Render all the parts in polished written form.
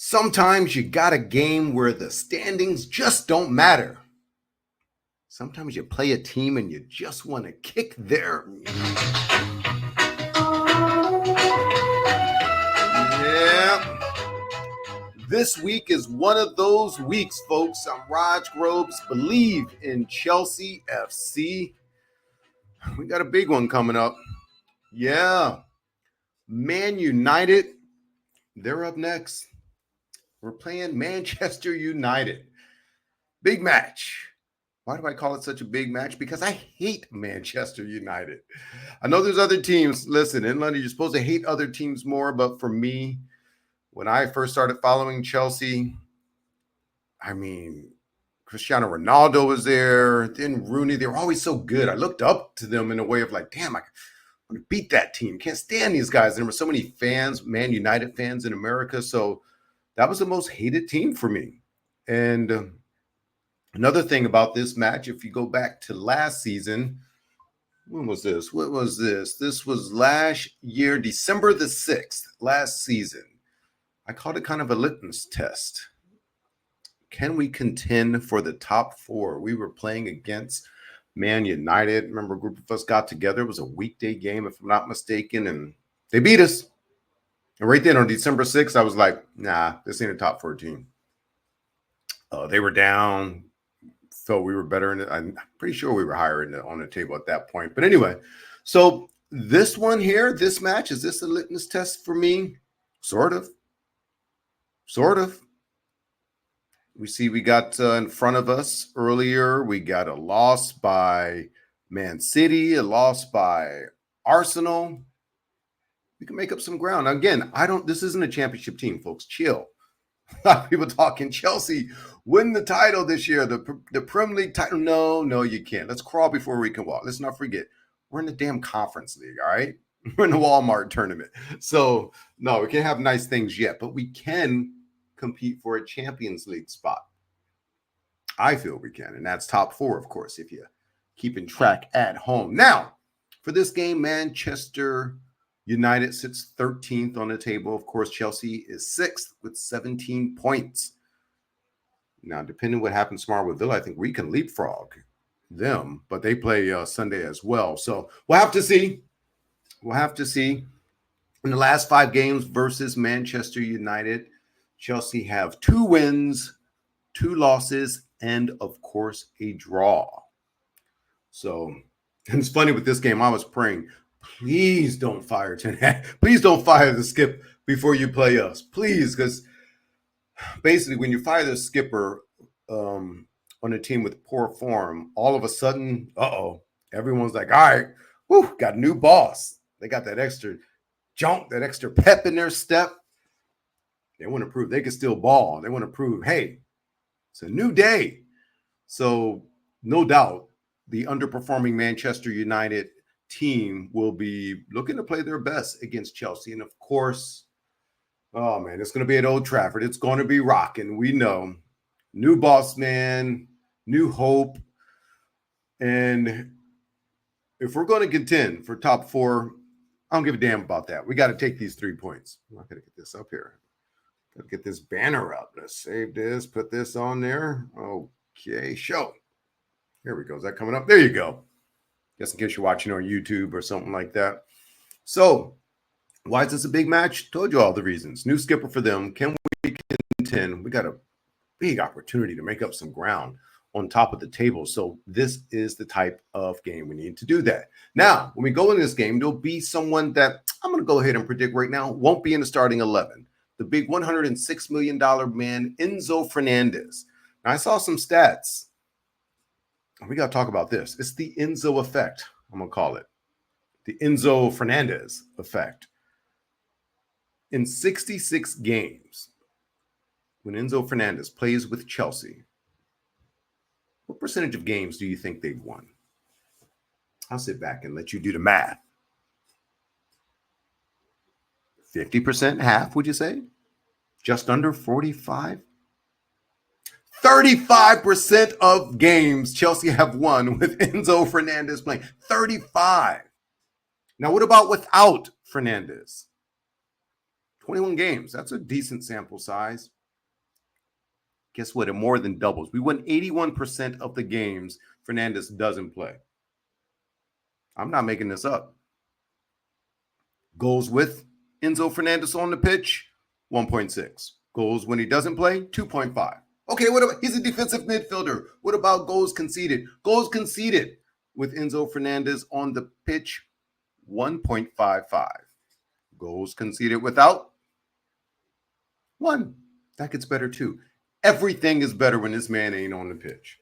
Sometimes you got a game where the standings just don't matter. Sometimes you play a team and you just want to kick their... Yeah. This week is one of those weeks, folks. I'm Raj Groves. Believe in Chelsea FC. We got a big one coming up. Yeah. Man United, they're up next. We're playing Manchester United. Big match. Why do I call it such a big match? Because I hate Manchester United. I know there's other teams. Listen, in London, you're supposed to hate other teams more. But for me, when I first started following Chelsea, Cristiano Ronaldo was there. Then Rooney. They were always so good. I looked up to them in a way of like, damn, I want to beat that team. Can't stand these guys. There were so many fans, Man United fans in America. So that was the most hated team for me. And another thing about this match, if you go back to last season, when was this? What was this? This was last year, December the 6th, last season. I called it kind of a litmus test. Can we contend for the top four? We were playing against Man United. Remember, a group of us got together. It was a weekday game, if I'm not mistaken, and they beat us. And right then on December 6th, I was like, nah, this ain't a top four team. They were down. Felt we were better. I'm pretty sure we were higher on the table at that point. But anyway, so this one here, this match, is this a litmus test for me? Sort of. We got in front of us earlier, we got a loss by Man City, a loss by Arsenal. We can make up some ground. Again, this isn't a championship team, folks. Chill. A lot of people talking Chelsea win the title this year, the Premier League title. No, you can't. Let's crawl before we can walk. Let's not forget, we're in the damn Conference League, all right? We're in the Walmart tournament. So, no, we can't have nice things yet, but we can compete for a Champions League spot. I feel we can, and that's top four, of course, if you're keeping track at home. Now, for this game, Manchester United sits 13th on the table. Of course, Chelsea is 6th with 17 points. Now, depending what happens tomorrow with Villa, I think we can leapfrog them, but they play Sunday as well. So we'll have to see. In the last 5 games versus Manchester United, Chelsea have 2 wins, 2 losses, and, of course, a draw. So, and it's funny with this game, I was praying, please don't fire Ten Hag. Please don't fire the skip before you play us. Please, because basically when you fire the skipper on a team with poor form, all of a sudden, everyone's like, all right, got a new boss. They got that extra jump, that extra pep in their step. They want to prove they can still ball. They want to prove, hey, it's a new day. So no doubt the underperforming Manchester United team will be looking to play their best against Chelsea. And of course, it's going to be at Old Trafford. It's going to be rocking. We know. New boss man, new hope. And if we're going to contend for top 4, I don't give a damn about that. We got to take these 3 points. I'm not going to get this up here. Got to get this banner up. Let's save this, put this on there. Okay, show. Here we go. Is that coming up? There you go. Just in case you're watching on YouTube or something like that. So, why is this a big match? Told you all the reasons. New skipper for them. Can we contend? We got a big opportunity to make up some ground on top of the table. So this is the type of game we need to do that. Now, when we go in this game, there'll be someone that I'm going to go ahead and predict right now won't be in the starting 11. The big $106 million man, Enzo Fernandez. Now, I saw some stats. We got to talk about this. It's the Enzo effect, I'm going to call it. The Enzo Fernandez effect. In 66 games, when Enzo Fernandez plays with Chelsea, what percentage of games do you think they've won? I'll sit back and let you do the math. 50%, half, would you say? Just under 45? 35% of games Chelsea have won with Enzo Fernandez playing. 35. Now, what about without Fernandez? 21 games. That's a decent sample size. Guess what? It more than doubles. We win 81% of the games Fernandez doesn't play. I'm not making this up. Goals with Enzo Fernandez on the pitch, 1.6. Goals when he doesn't play, 2.5. Okay, what about, he's a defensive midfielder. What about goals conceded? Goals conceded with Enzo Fernandez on the pitch, 1.55. Goals conceded without, 1. That gets better too. Everything is better when this man ain't on the pitch.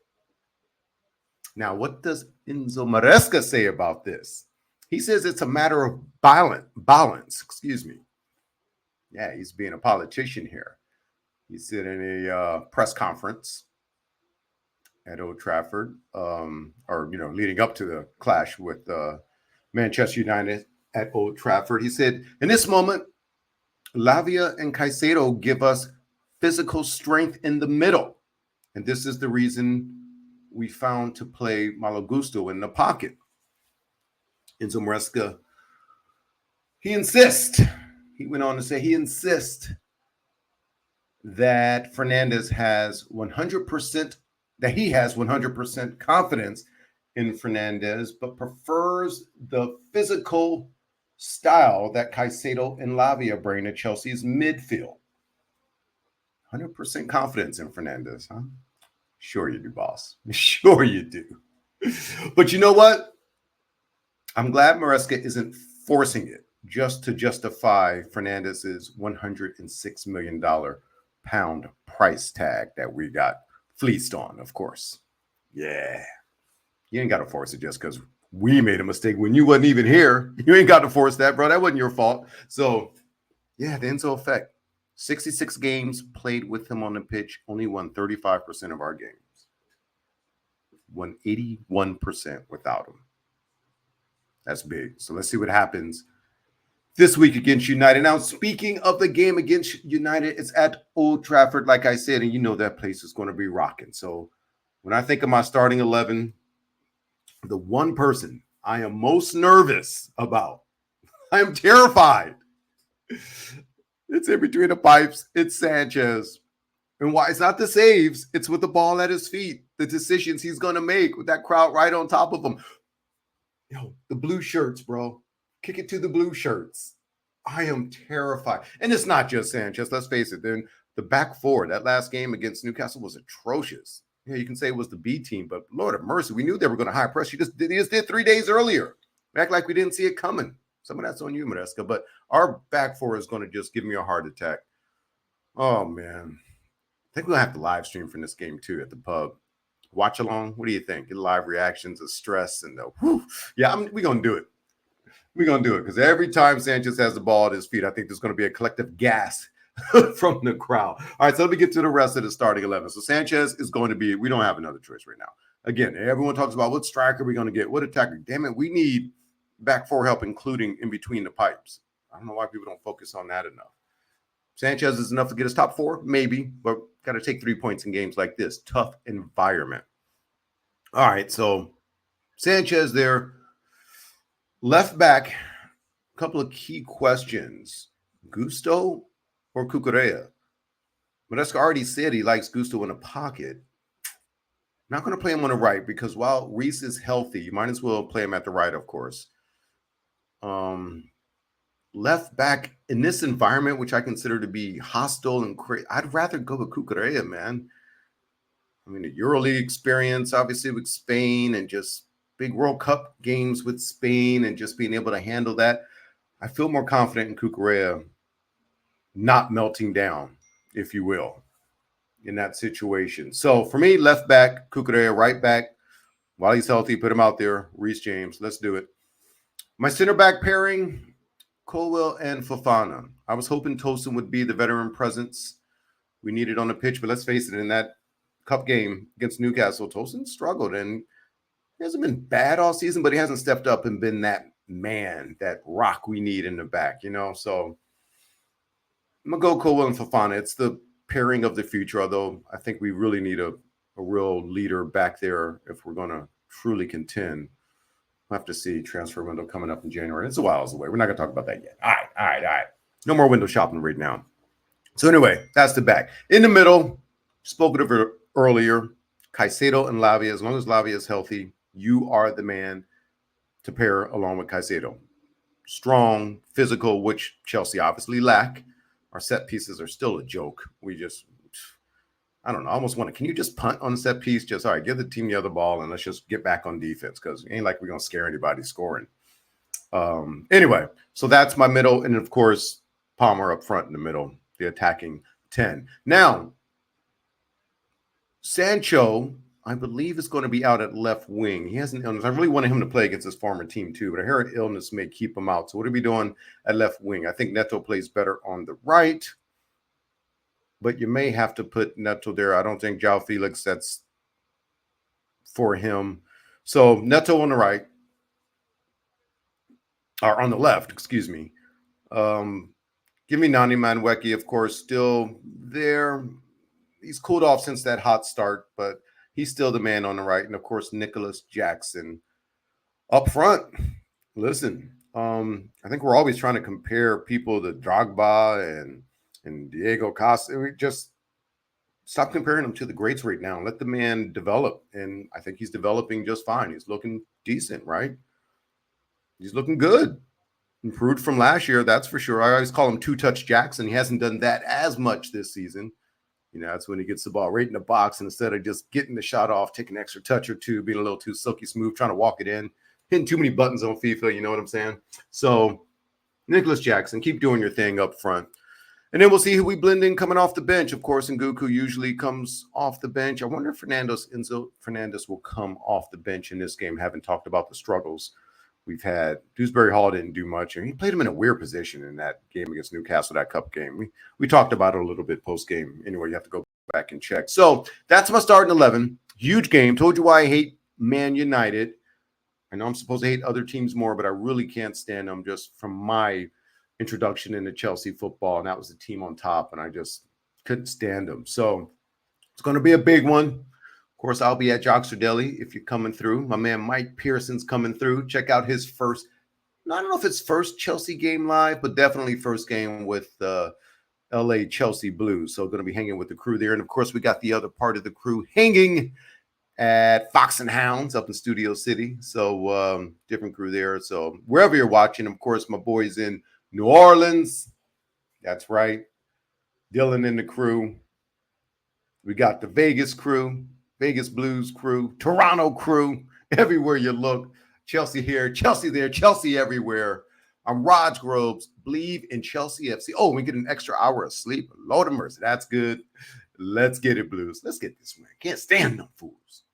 Now, what does Enzo Maresca say about this? He says it's a matter of balance. Excuse me. Yeah, he's being a politician here. He said in a press conference at Old Trafford, leading up to the clash with Manchester United at Old Trafford, he said, in this moment, Lavia and Caicedo give us physical strength in the middle. And this is the reason we found to play Malo Gusto in the pocket. Enzo Maresca, he went on to say he insists that Fernandez has 100%, that he has 100% confidence in Fernandez, but prefers the physical style that Caicedo and Lavia bring to Chelsea's midfield. 100% confidence in Fernandez, huh? Sure you do, boss. Sure you do. But you know what? I'm glad Maresca isn't forcing it just to justify Fernandez's $106 million pound price tag that we got fleeced on, of course. Yeah. You ain't got to force it just because we made a mistake when you wasn't even here. You ain't got to force that, bro. That wasn't your fault. So, yeah, the Enzo effect. 66 games played with him on the pitch, only won 35% of our games. Won 81% without him. That's big. So let's see what happens this week against United. Now, speaking of the game against United, it's at Old Trafford, like I said, and you know that place is going to be rocking. So when I think of my starting 11, the one person I am most nervous about, I am terrified. It's in between the pipes. It's Sanchez. And why? It's not the saves. It's with the ball at his feet. The decisions he's going to make with that crowd right on top of him. Yo, the blue shirts, bro. Kick it to the blue shirts. I am terrified. And it's not just Sanchez. Let's face it. Then the back four, that last game against Newcastle was atrocious. Yeah, you can say it was the B team, but Lord of mercy, we knew they were going to high press. He just did 3 days earlier. Act like we didn't see it coming. Some of that's on you, Maresca. But our back four is going to just give me a heart attack. Oh, man. I think we're going to have to live stream from this game, too, at the pub. Watch along. What do you think? Get live reactions of stress and we're going to do it. We're going to do it because every time Sanchez has the ball at his feet, I think there's going to be a collective gasp from the crowd. All right, so let me get to the rest of the starting 11. So Sanchez is going to be, we don't have another choice right now. Again, everyone talks about what striker we're going to get, what attacker. Damn it, we need back four help, including in between the pipes. I don't know why people don't focus on that enough. Sanchez is enough to get us top four, maybe, but got to take 3 points in games like this. Tough environment. All right, so Sanchez there. Left back, a couple of key questions. Gusto or Cucurella? Maresca already said he likes Gusto in the pocket. Not going to play him on the right because while Reese is healthy, you might as well play him at the right, of course. Left back in this environment, which I consider to be hostile and crazy, I'd rather go with Cucurella, man. I mean, the EuroLeague experience, obviously, with Spain and just big World Cup games with Spain and just being able to handle that. I feel more confident in Cucurella not melting down, if you will, in that situation. So for me, left back, Cucurella, right back. While he's healthy, put him out there. Reece James, let's do it. My center back pairing, Colwell and Fofana. I was hoping Tosin would be the veteran presence we needed on the pitch, but let's face it, in that cup game against Newcastle, Tosin struggled, and he hasn't been bad all season, but he hasn't stepped up and been that man, that rock we need in the back, you know? So I'm going to go Colwell and Fofana. It's the pairing of the future, although I think we really need a real leader back there if we're going to truly contend. We'll have to see transfer window coming up in January. It's a while away. We're not going to talk about that yet. All right. No more window shopping right now. So anyway, that's the back. In the middle, spoken of earlier, Caicedo and Lavia. As long as Lavia is healthy, you are the man to pair along with Caicedo. Strong, physical, which Chelsea obviously lack. Our set pieces are still a joke. I don't know. I almost want to. Can you just punt on a set piece? Just all right, give the team the other ball and let's just get back on defense because it ain't like we're gonna scare anybody scoring. Anyway, so that's my middle, and of course Palmer up front in the middle, the attacking 10. Now, Sancho, I believe, is going to be out at left wing. He has an illness. I really wanted him to play against his former team too, but I heard illness may keep him out. So what are we doing at left wing? I think Neto plays better on the right, but you may have to put Neto there. I don't think João Felix, that's for him. So Neto on the right, or on the left, excuse me. Give me Nani Manweki, of course, still there. He's cooled off since that hot start, but he's still the man on the right. And of course, Nicholas Jackson up front. Listen, I think we're always trying to compare people to Drogba and Diego Costa. We just stop comparing them to the greats right now. Let the man develop. And I think he's developing just fine. He's looking decent, right? He's looking good. Improved from last year, that's for sure. I always call him two-touch Jackson. He hasn't done that as much this season. You know, that's when he gets the ball right in the box, and instead of just getting the shot off, taking an extra touch or two, being a little too silky smooth, trying to walk it in, hitting too many buttons on FIFA, you know what I'm saying? So, Nicholas Jackson, keep doing your thing up front. And then we'll see who we blend in coming off the bench. Of course, Nguku usually comes off the bench. I wonder if Enzo Fernandez will come off the bench in this game. Haven't talked about the struggles we've had. Dewsbury Hall didn't do much, and he played him in a weird position in that game against Newcastle, that cup game. We talked about it a little bit post-game. Anyway, you have to go back and check. So that's my starting 11. Huge game. Told you why I hate Man United. I know I'm supposed to hate other teams more, but I really can't stand them just from my introduction into Chelsea football, and that was the team on top, and I just couldn't stand them. So it's going to be a big one. Of course, I'll be at Joxer Deli if you're coming through. My man Mike Pearson's coming through. Check out his first, I don't know if it's first Chelsea game live, but definitely first game with the LA Chelsea Blues. So going to be hanging with the crew there. And of course, we got the other part of the crew hanging at Fox and Hounds up in Studio City. So different crew there. So wherever you're watching, of course, my boys in New Orleans. That's right. Dylan and the crew. We got the Vegas crew, Vegas Blues crew, Toronto crew, everywhere you look. Chelsea here, Chelsea there, Chelsea everywhere. I'm Raj Groves. Believe in Chelsea FC. Oh, we get an extra hour of sleep. Lord of mercy. That's good. Let's get it, Blues. Let's get this win. Can't stand them fools.